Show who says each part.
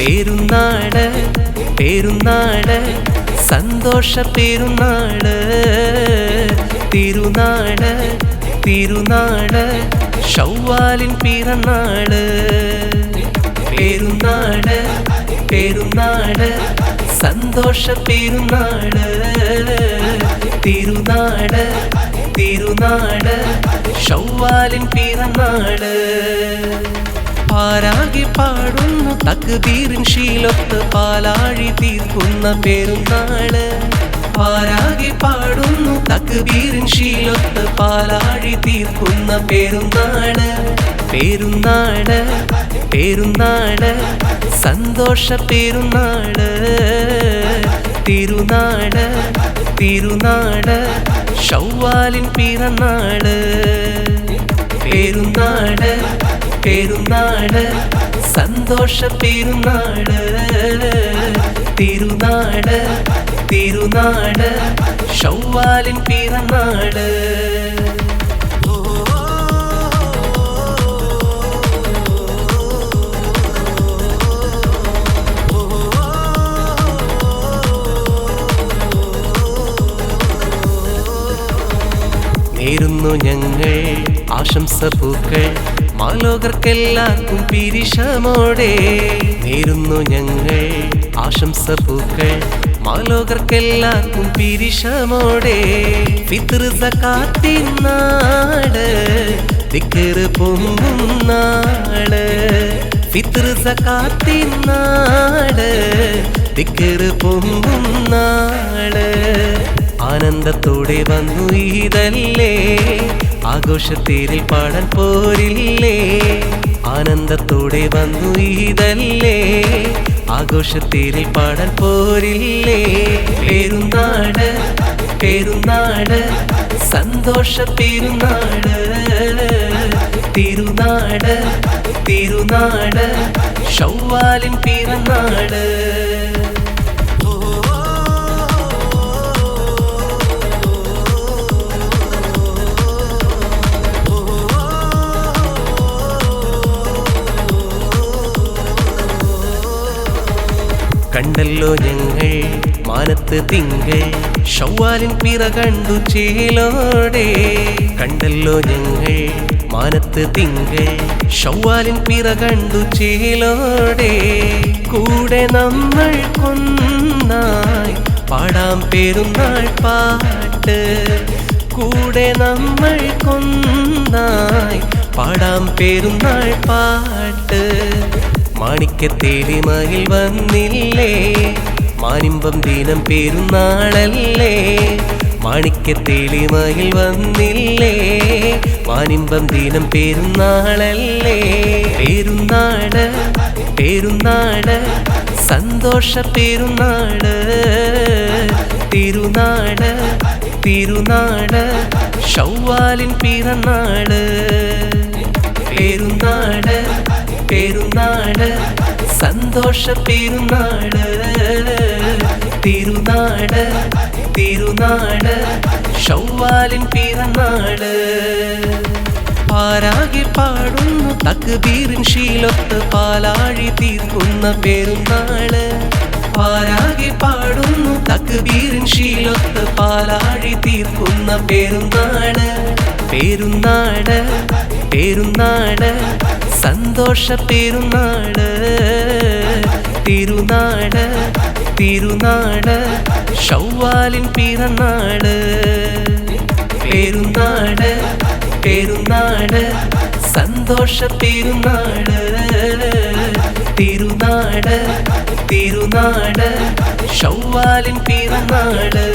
Speaker 1: പെരുന്നാള് പെരുന്നാള് സന്തോഷ പെരുന്നാള് തിരുനാള് തിരുനാള് ശൗവാലിൻ പിറന്നാള് പെരുന്നാള് പെരുന്നാള് സന്തോഷ പെരുന്നാള് തിരുനാള് തിരുനാള് ശൗവാലിൻ പിറന്നാള് പാരാകി പാടുന്നു തക്ബീറിൻ ശീലൊത്ത് പാലാഴി തീർക്കുന്ന പെരുന്നാള് പാരാകി പാടുന്നു തക്ബീറിൻ ശീലൊത്ത് പാലാഴി തീർക്കുന്ന പെരുന്നാള് പെരുന്നാള് പെരുന്നാള് സന്തോഷ പെരുന്നാള് തിരുനാള് തിരുനാള് ശൗവാലിൻ പിറന്നാള് പെരുന്നാള് പെരുന്നാള് സന്തോഷ പെരുന്നാള് തിരുനാള് തിരുനാള് ശൗവാലിൻ പിറന്നാള് നേരുന്നു ഞങ്ങൾ ആശംസ പൂക്കൾ മാലോകർക്കെല്ലാവർക്കും പിരിശമോടെ നേരുന്നു ഞങ്ങൾ ആശംസ പൂക്കൾ മാലോകർക്കെല്ലാവർക്കും പിരിശമോടെ ഫിത്ർ സകാത്തിൻ നാട് ദിക്ർ പൊങ്ങും നാള് ഫിത്ർ സകാത്തിൻ നാട് ദിക്ർ പൊങ്ങും നാള് ആനന്ദത്തോടെ വന്നു ഈദല്ലേ ആഘോഷത്തേരിൽ പാടാൻ പോരില്ലേ ആനന്ദത്തോടെ വന്നു ഈദല്ലേ ആഘോഷത്തേരിൽ പാടാൻ പോരില്ലേ പെരുന്നാള് പെരുന്നാള് സന്തോഷ പെരുന്നാള് തിരുനാള് തിരുനാള് ശൗവാലിൻ പിറന്നാള് കണ്ടല്ലോ ഞങ്ങൾ മാനത്ത് തിങ്കൾ ശൗവാലിൻ പിറ കണ്ടു ചേലോടെ കണ്ടല്ലോ ഞങ്ങൾ മാനത്ത് തിങ്കൾ ശൗവാലിൻ പിറ കണ്ടു ചേലോടെ കൂടെ നമ്മൾ കൊന്നായി പാടാം പെരുന്നാൾ പാട്ട് കൂടെ നമ്മൾ കൊന്നായി പാടാം പെരുന്നാൾ പാട്ട് മാണിക്കത്തേലി മയിൽ വന്നില്ലേ മാനിമ്പം ദിനം പെരുന്നാളല്ലേ മാണിക്കത്തേലി മയിൽ വന്നില്ലേ മാനിമ്പം ദിനം പെരുന്നാളല്ലേ പെരുന്നാള് പെരുന്നാള് സന്തോഷ പെരുന്നാള് തിരുനാള് തിരുനാള് ശൗവാലിൻ പിറന്നാള് പെരുന്നാള് പെരുന്നാള് സന്തോഷ പെരുന്നാള് തിരുനാള് തിരുനാള് ശൗവാലിൻ പിറന്നാള് പാരാകി പാടുന്നു തക്ബീറിൻ ശീലൊത്ത് പാലാഴി തീർക്കുന്ന പെരുന്നാള് പാരാകി പാടുന്നു തക്ബീറിൻ ശീലൊത്ത് പാലാഴി തീർക്കുന്ന പെരുന്നാള് പെരുന്നാള് പെരുന്നാള് സന്തോഷ പെരുന്നാള് തിരുനാള് തിരുനാള് ശൗവാലിൻ പിറന്നാള് പെരുന്നാള് പെരുന്നാള് സന്തോഷ പെരുന്നാള് തിരുനാള് തിരുനാള് ശൗവാലിൻ പിറന്നാള്